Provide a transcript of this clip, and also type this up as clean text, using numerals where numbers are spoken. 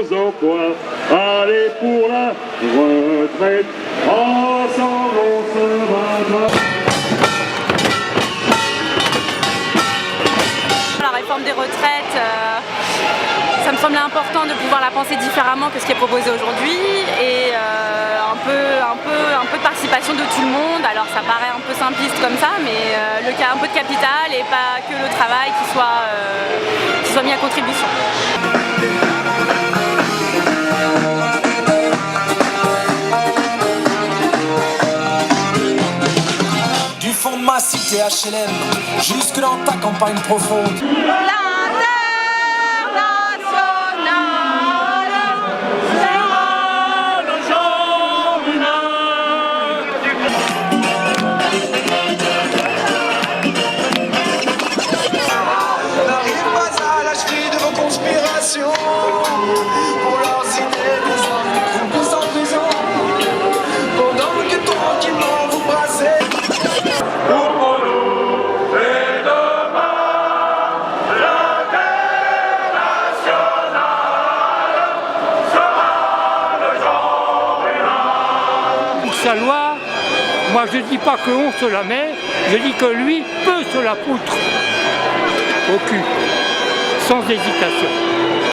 nos emplois. Allez pour la retraite, ensemble on se battra. La réforme des retraites, ça me semblait important de pouvoir la penser différemment que ce qui est proposé aujourd'hui et un peu de participation de tout le monde. Alors ça paraît un peu simpliste comme ça, mais un peu de capital et pas que le travail qui soit mis à contribution. Du fond de ma cité HLM, jusque dans ta campagne profonde. Pour leurs idées, des hommes tous en prison, pendant que tranquillement vous brassez. Pour nous et demain, l'international sera le genre humain. Sa loi, moi je dis pas qu'on se la met, je dis que lui peut se la foutre au cul, sans hésitation.